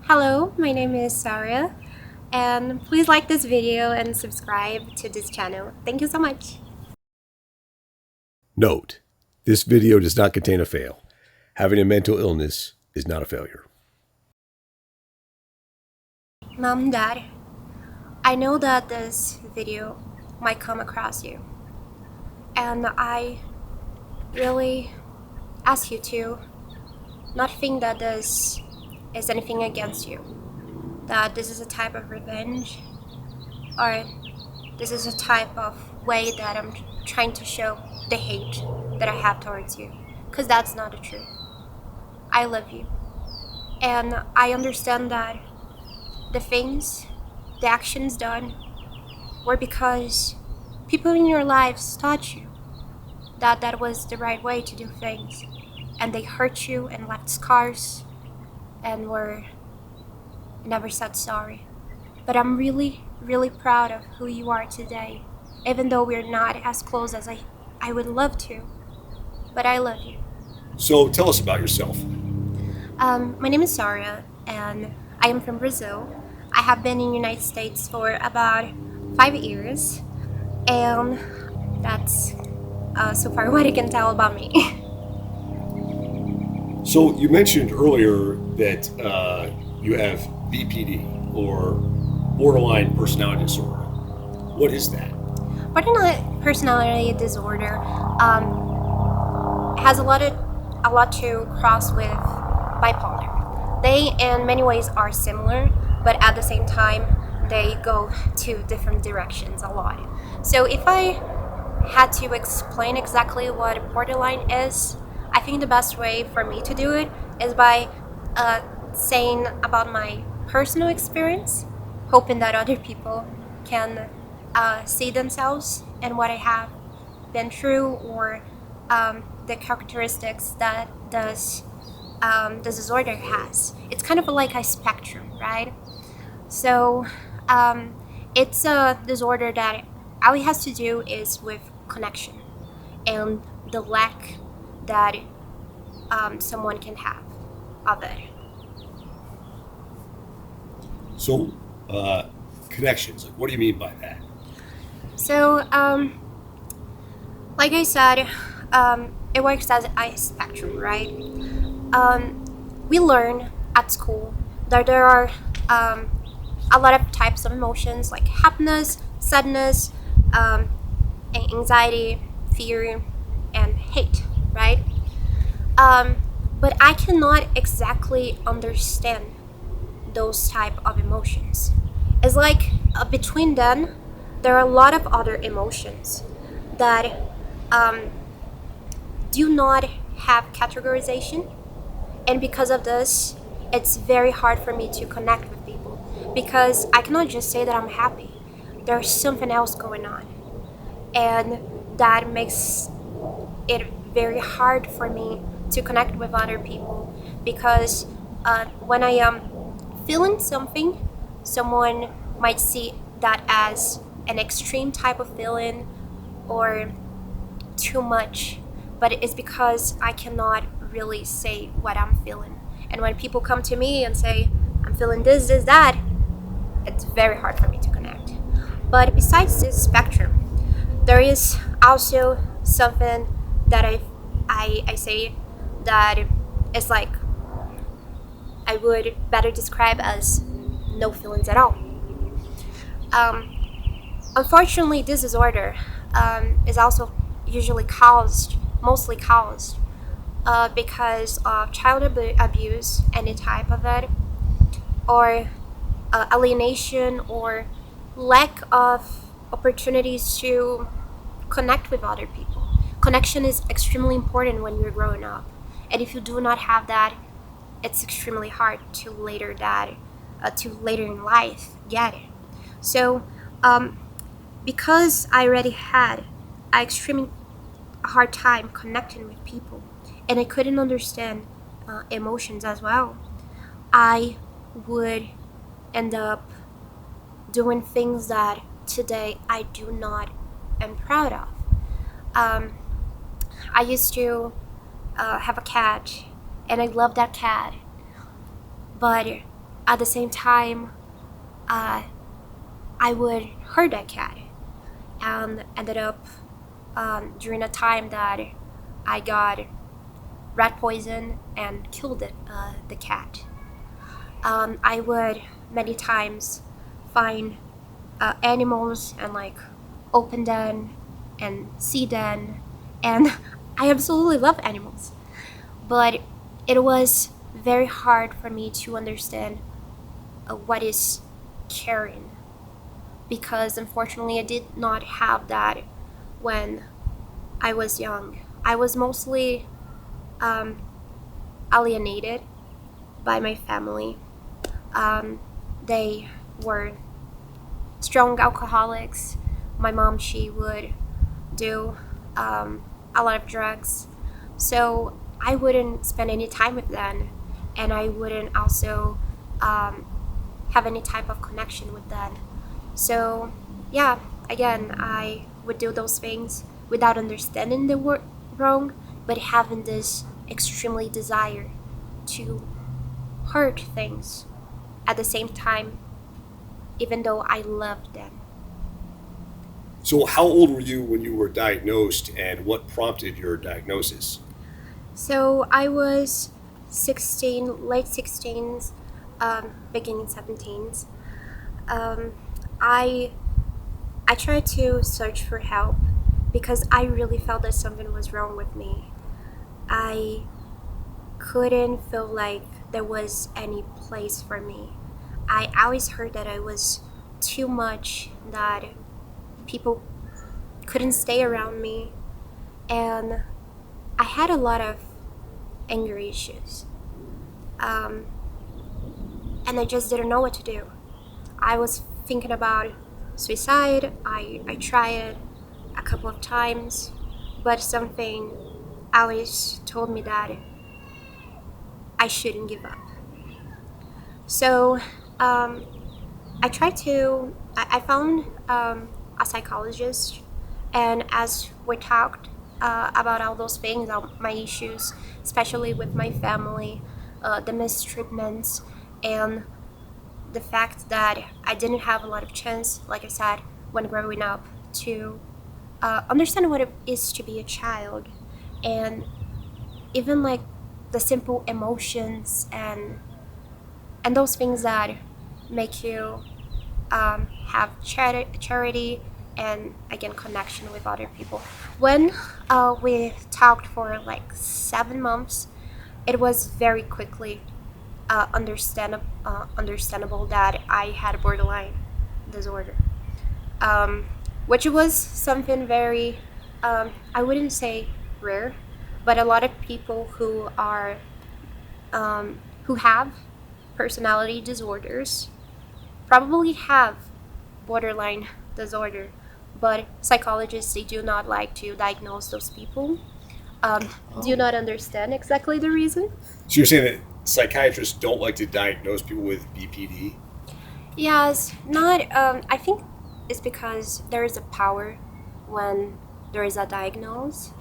Hello, my name is Sarah, and please like this video and subscribe to this channel. Thank you so much. Note: this video does not contain a fail. Having a mental illness is not a failure. Mom, Dad, I know that this video might come across you, and I really ask you to not think that this is anything against you, that this is a type of revenge, or this is a type of way that I'm trying to show the hate that I have towards you, because that's not the truth. I love you, and I understand that the actions done were because people in your lives taught you that that was the right way to do things, and they hurt you and left scars and were never said sorry. But I'm really, really proud of who you are today, even though we're not as close as I would love to. But I love you. So tell us about yourself. My name is Sarah, and I am from Brazil. I have been in the United States for about 5 years, and that's so far what I can tell about me. So you mentioned earlier that you have BPD, or borderline personality disorder. What is that? Borderline personality disorder has a lot to cross with bipolar. They, in many ways, are similar, but at the same time, they go to different directions a lot. So if I had to explain exactly what borderline is, I think the best way for me to do it is by saying about my personal experience, hoping that other people can see themselves in what I have been through, or the characteristics that the disorder has. It's kind of like a spectrum, right? So it's a disorder that all it has to do is with connection and the lack that someone can have of it. So connections, like, what do you mean by that? So, like I said, it works as a spectrum, right? We learn at school that there are a lot of types of emotions like happiness, sadness, anxiety, fear, and hate, right? But I cannot exactly understand those type of emotions. It's like between them, there are a lot of other emotions that do not have categorization, and because of this, it's very hard for me to connect with people because I cannot just say that I'm happy. There's something else going on, and that makes it very hard for me to connect with other people because when I am feeling something, someone might see that as an extreme type of feeling or too much, but it's because I cannot really say what I'm feeling. And when people come to me and say, I'm feeling this, that, it's very hard for me to connect. But besides this spectrum, there is also something that I say that is like I would better describe as no feelings at all. Unfortunately, this disorder is also mostly caused because of child abuse, any type of it, or alienation, or lack of opportunities to connect with other people. Connection is extremely important when you're growing up, and if you do not have that, it's extremely hard to later in life get it. So, because I already had an extremely hard time connecting with people, and I couldn't understand emotions as well, I would end up doing things that today I do not am proud of. I used to have a cat, and I loved that cat, but at the same time, uh, I would hurt that cat, and ended up during a time that I got rat poison and killed the cat. I would many times find animals and like open them and see them, and I absolutely love animals. But it was very hard for me to understand what is caring, because unfortunately I did not have that when I was young. I was mostly um, alienated by my family. Um, they were strong alcoholics. My mom, she would do a lot of drugs. So I wouldn't spend any time with them, and I wouldn't also um, have any type of connection with them. So, yeah, again, I would do those things without understanding they were wrong, but having this extremely desire to hurt things at the same time, even though I loved them. So, how old were you when you were diagnosed, and what prompted your diagnosis? So I was 16, late 16s, beginning 17s. Um, I I tried to search for help because I really felt that something was wrong with me. I couldn't feel like there was any place for me. I always heard that I was too much, that people couldn't stay around me, and I had a lot of anger issues. Um, and I just didn't know what to do. I was thinking about suicide. I tried it a couple of times, but something always told me that I shouldn't give up. So um, I found a psychologist, and as we talked about all those things, all my issues, especially with my family, the mistreatments, and the fact that I didn't have a lot of chance, like I said, when growing up, to understand what it is to be a child, and even like the simple emotions and those things that make you have charity and again connection with other people. When we talked for like 7 months, it was very quickly understandable that I had a borderline disorder, um, which was something very, I wouldn't say rare, but a lot of people who have personality disorders probably have borderline disorder, but psychologists, they do not like to diagnose those people. Do you not understand exactly the reason? So, you're saying that psychiatrists don't like to diagnose people with BPD? Yes, not. I think it's because there is a power when there is a diagnosis.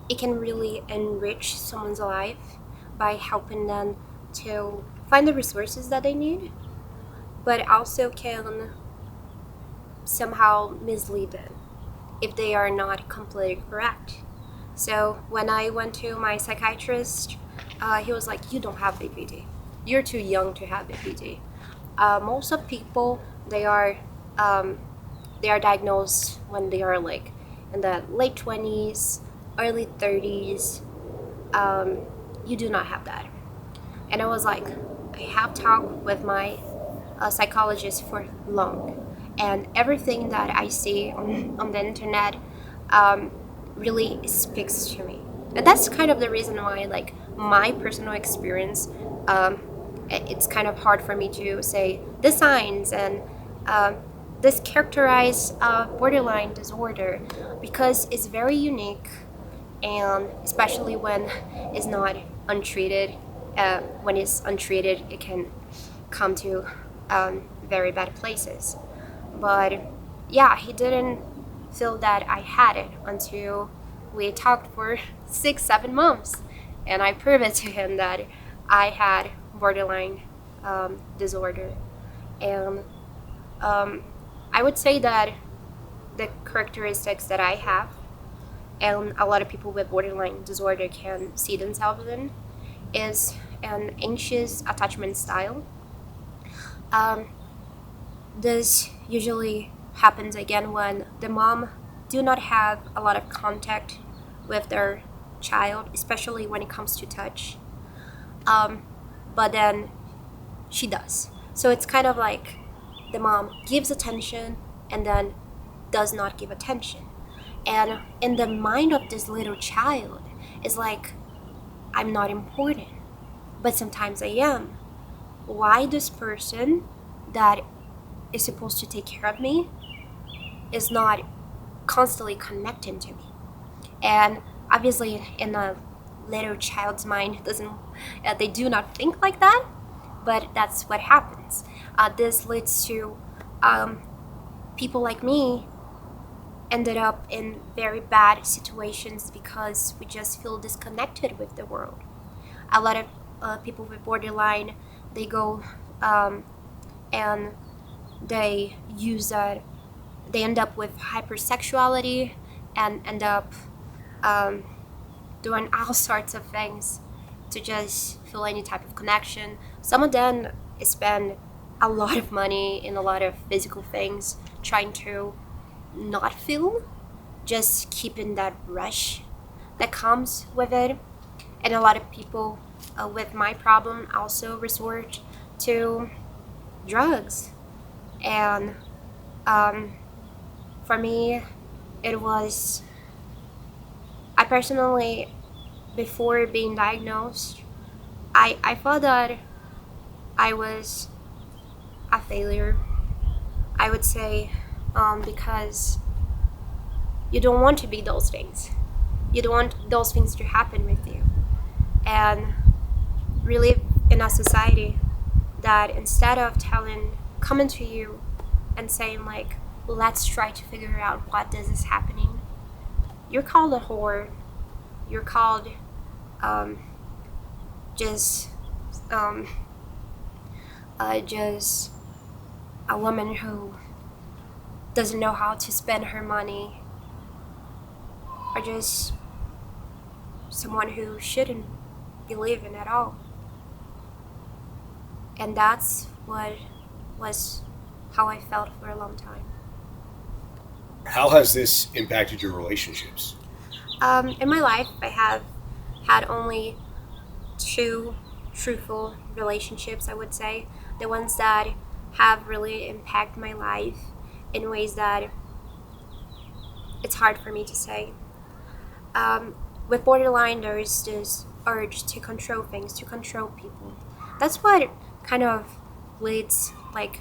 It can really enrich someone's life by helping them to find the resources that they need, but also can somehow mislead them if they are not completely correct. So when I went to my psychiatrist, he was like, "You don't have BPD. You're too young to have BPD." Most of people, um, they are diagnosed when they are like in the late 20s, early 30s. Um, you do not have that. And I was like, I have talked with my psychologist for long, and everything that I see on the internet um, really speaks to me. And that's kind of the reason why, like, my personal experience, um, it's kind of hard for me to say the signs and um, this characterized borderline disorder, because it's very unique, and especially when it's not untreated. When it's untreated, it can come to very bad places. But yeah, he didn't feel that I had it until we talked for 6, 7 months, and I proved it to him that I had borderline disorder. And I would say that the characteristics that I have, and a lot of people with borderline disorder can see themselves in, is an anxious attachment style. Um, this usually happens again when the mom do not have a lot of contact with their child, especially when it comes to touch. Um, but then she does. So it's kind of like the mom gives attention and then does not give attention. And in the mind of this little child, it's like, I'm not important, but sometimes I am. Why this person that is supposed to take care of me is not constantly connecting to me? And obviously, in a little child's mind, doesn't they do not think like that, but that's what happens. This leads to um, people like me ended up in very bad situations because we just feel disconnected with the world. A lot of people with borderline, they go and they use that. They end up with hypersexuality and end up um, doing all sorts of things to just feel any type of connection. Some of them spend a lot of money in a lot of physical things trying to not feel, just keeping that rush that comes with it. And a lot of people with my problem also resort to drugs. And um, for me, it was, I personally, before being diagnosed, I thought that I was a failure, I would say, because you don't want to be those things. You don't want those things to happen with you. And we live in a society that instead of coming to you and saying like, let's try to figure out what this is happening, you're called a whore. You're called um, just um, just a woman who doesn't know how to spend her money, or just someone who shouldn't be living at all. And that's what was how I felt for a long time. How has this impacted your relationships? In my life, I have had only two truthful relationships, I would say. The ones that have really impacted my life in ways that it's hard for me to say. With borderline, there is this urge to control things, to control people. That's what kind of leads, like,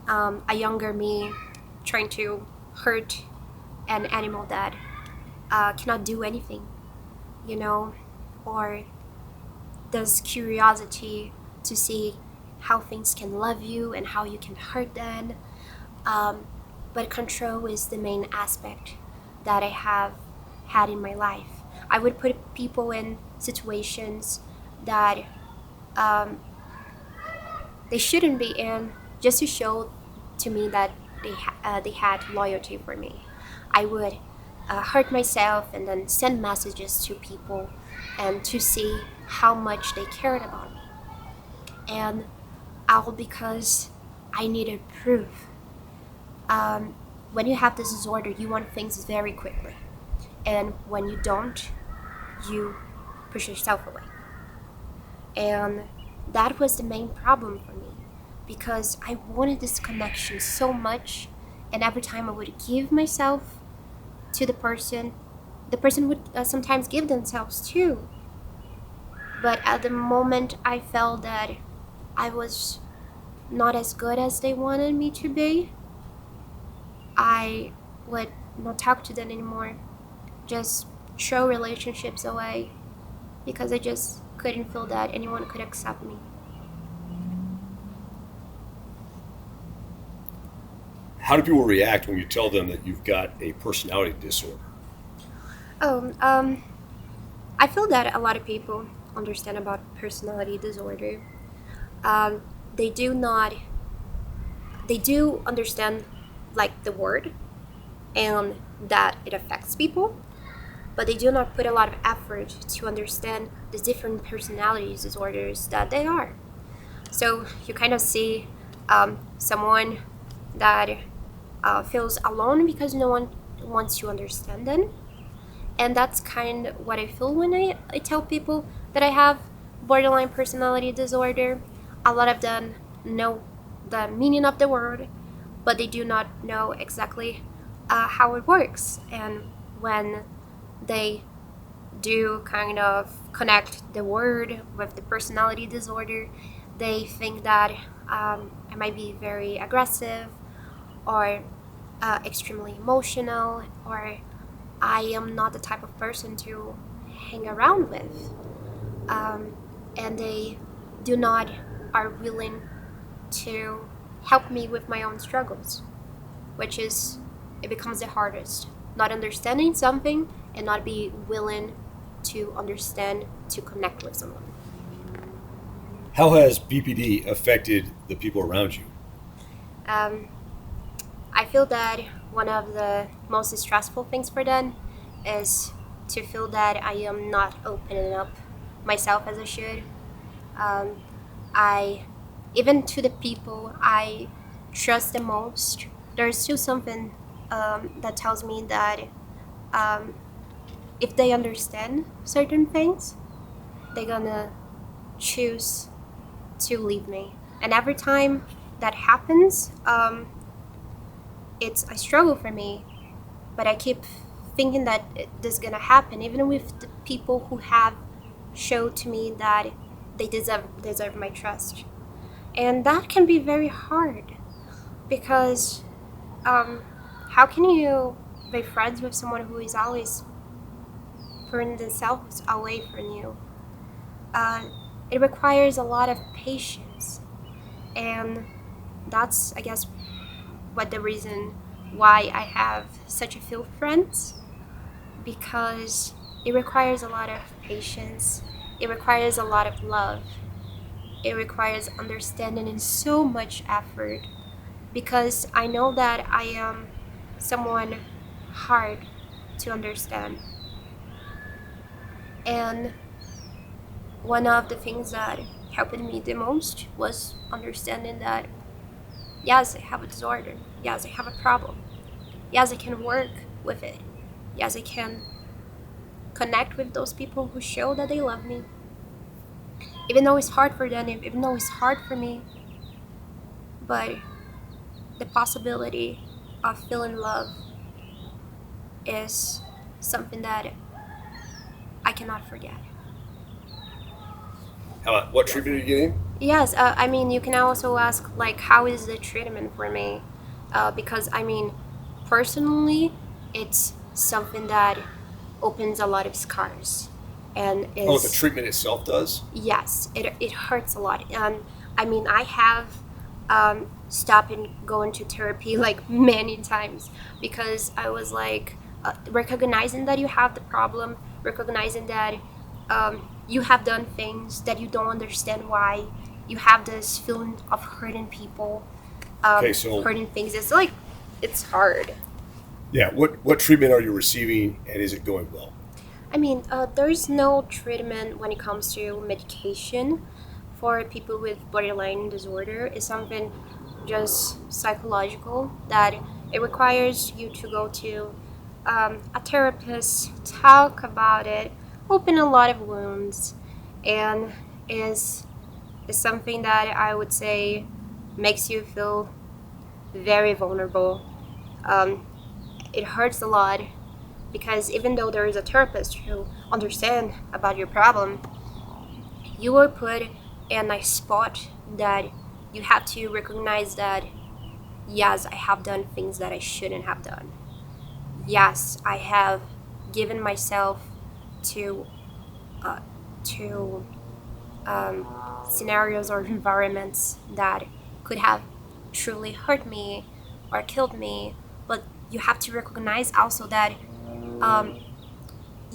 a younger me trying to hurt an animal that cannot do anything, you know, or this curiosity to see how things can love you and how you can hurt them. Um, but control is the main aspect that I have had in my life. I would put people in situations that um, they shouldn't be in, just to show to me that they had loyalty for me. I would hurt myself and then send messages to people and to see how much they cared about me. And all because I needed proof. Um, when you have this disorder, you want things very quickly. And when you don't, you push yourself away. And that was the main problem for me because I wanted this connection so much. And every time I would give myself to the person would sometimes give themselves too. But at the moment, I felt that I was not as good as they wanted me to be, I would not talk to them anymore, just throw relationships away because I just couldn't feel that anyone could accept me. How do people react when you tell them that you've got a personality disorder? Oh, I feel that a lot of people understand about personality disorder. Um, they do not, they do understand like the word and that it affects people, but they do not put a lot of effort to understand the different personality disorders that they are. So you kind of see someone that feels alone because no one wants to understand them. And that's kind of what I feel when I tell people that I have borderline personality disorder. A lot of them know the meaning of the word, but they do not know exactly how it works. And when they do kind of connect the word with the personality disorder, they think that I might be very aggressive or extremely emotional, or I am not the type of person to hang around with. Um, and they do not are willing to help me with my own struggles, which is, it becomes the hardest. Not understanding something and not be willing to understand, to connect with someone. How has BPD affected the people around you? Um, I feel that one of the most stressful things for them is to feel that I am not opening up myself as I should. Um, I, even to the people I trust the most, there's still something that tells me that um, if they understand certain things, they're gonna choose to leave me. And every time that happens, it's a struggle for me. But I keep thinking that this is gonna happen, even with the people who have showed to me that they deserve my trust. And that can be very hard because um, how can you be friends with someone who is always putting themselves away from you? Uh, it requires a lot of patience, and that's, I guess, what the reason why I have such a few friends, because it requires a lot of patience, it requires a lot of love, it requires understanding and so much effort, because I know that I am someone hard to understand. And one of the things that helped me the most was understanding that, yes, I have a disorder. Yes, I have a problem. Yes, I can work with it. Yes, I can connect with those people who show that they love me. Even though it's hard for them, even though it's hard for me, but the possibility of feeling love is something that I cannot forget. What treatment are you getting? Yes, I mean, you can also ask, like, how is the treatment for me? Because, I mean, personally, it's something that opens a lot of scars. And Oh, the is, treatment itself does? yes, it hurts a lot. And, I mean, I have stopped and going to therapy, like, many times because I was, like, recognizing that you have the problem, recognizing that you have done things that you don't understand why. You have this feeling of hurting people, Okay, so hurting things. It's like, it's hard. yeah, what treatment are you receiving, and is it going well? I mean, there is no treatment when it comes to medication for people with borderline disorder. It's something just psychological that it requires you to go to a therapist, talk about it, open a lot of wounds, and is something that I would say makes you feel very vulnerable. Um, it hurts a lot because even though there is a therapist who understands about your problem, you are put in a spot that you have to recognize that, yes, I have done things that I shouldn't have done. Yes, I have given myself to uh, to scenarios or environments that could have truly hurt me or killed me. But you have to recognize also that um,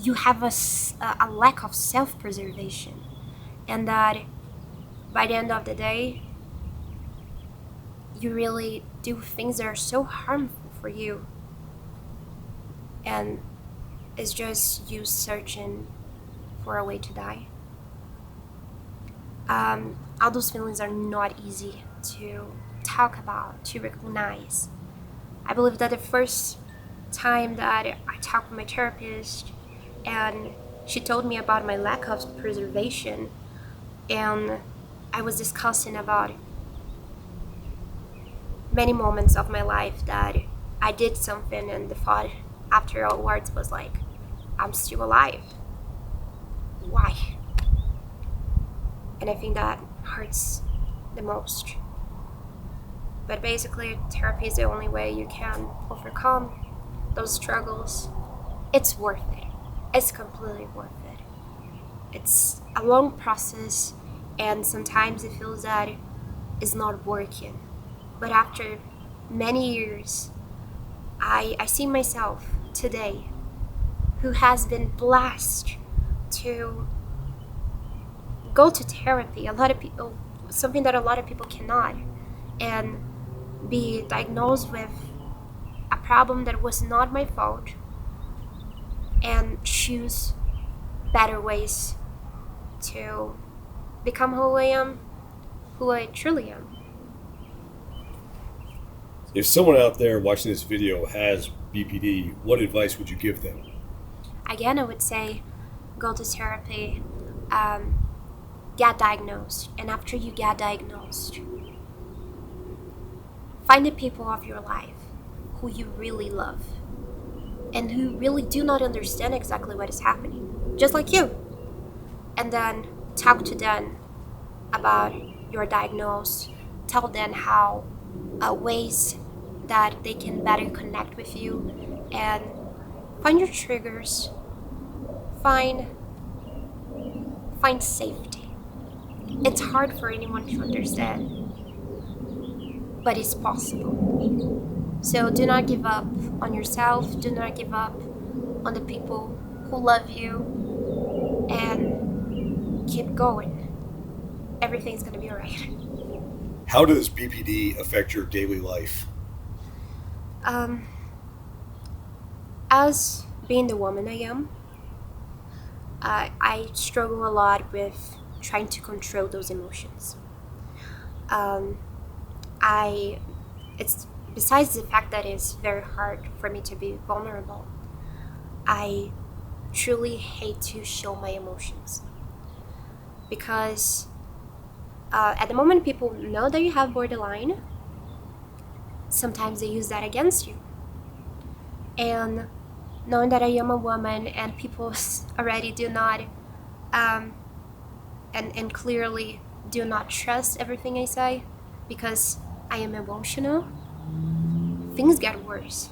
you have a lack of self preservation, and that by the end of the day, you really do things that are so harmful for you, and it's just you searching for a way to die. All those feelings are not easy to talk about, to recognize. I believe that the first time that I talked with my therapist and she told me about my lack of preservation, and I was discussing about many moments of my life that I did something and the thought afterwards was like, I'm still alive. Why? And I think that hurts the most. But basically, therapy is the only way you can overcome those struggles. It's worth it. It's completely worth it. It's a long process, and sometimes it feels that it's not working. But after many years, I see myself today who has been blessed to go to therapy. A lot of people, something that a lot of people cannot, and be diagnosed with a problem that was not my fault and choose better ways to become who I am, who I truly am. If someone out there watching this video has BPD, what advice would you give them? Again, I would say go to therapy, get diagnosed, and after you get diagnosed, find the people of your life who you really love and who really do not understand exactly what is happening, just like you. And then talk to them about your diagnosis, tell them how ways that they can better connect with you, and find your triggers, find safety. It's hard for anyone to understand, but it's possible. So do not give up on yourself, do not give up on the people who love you, and keep going. Everything's gonna be alright. How does BPD affect your daily life? Um, as being the woman I am, I struggle a lot with trying to control those emotions. Um, I, it's besides the fact that it's very hard for me to be vulnerable. I truly hate to show my emotions because at the moment people know that you have borderline, sometimes they use that against you. And knowing that I am a woman and people already do not, and clearly do not trust everything I say because I am emotional, things get worse.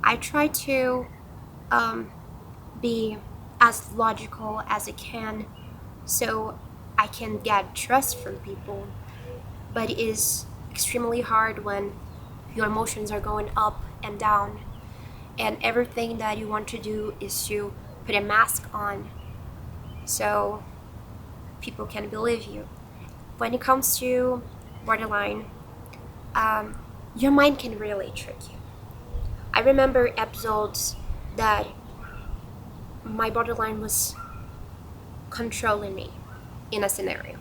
I try to be as logical as I can so I can get trust from people, but it is extremely hard when your emotions are going up and down and everything that you want to do is to put a mask on so people can believe you. When it comes to borderline, your mind can really trick you. I remember episodes that my borderline was controlling me in a scenario,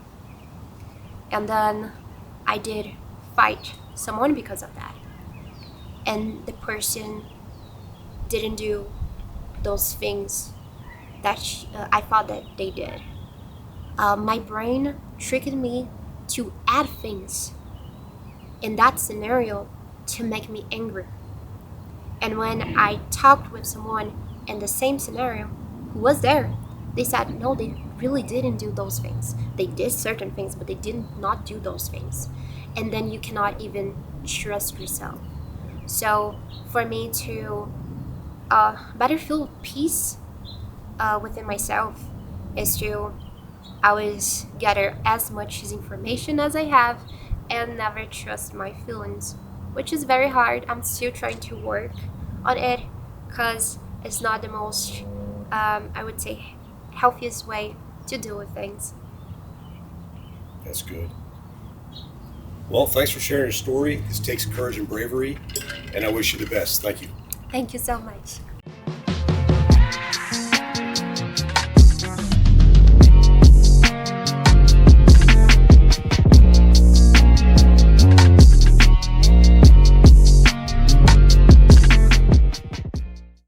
and then I did fight someone because of that, and the person didn't do those things that I thought that they did. My brain tricked me to add things in that scenario to make me angry. And when I talked with someone in the same scenario who was there, they said, no, they really didn't do those things. They did certain things, but they did not do those things. And then you cannot even trust yourself. So for me to better feel peace within myself is to always gather as much information as I have and never trust my feelings, which is very hard. I'm still trying to work on it because it's not the most, I would say, healthiest way to deal with things. That's good. Well, thanks for sharing your story. This takes courage and bravery, and I wish you the best. Thank you. Thank you so much.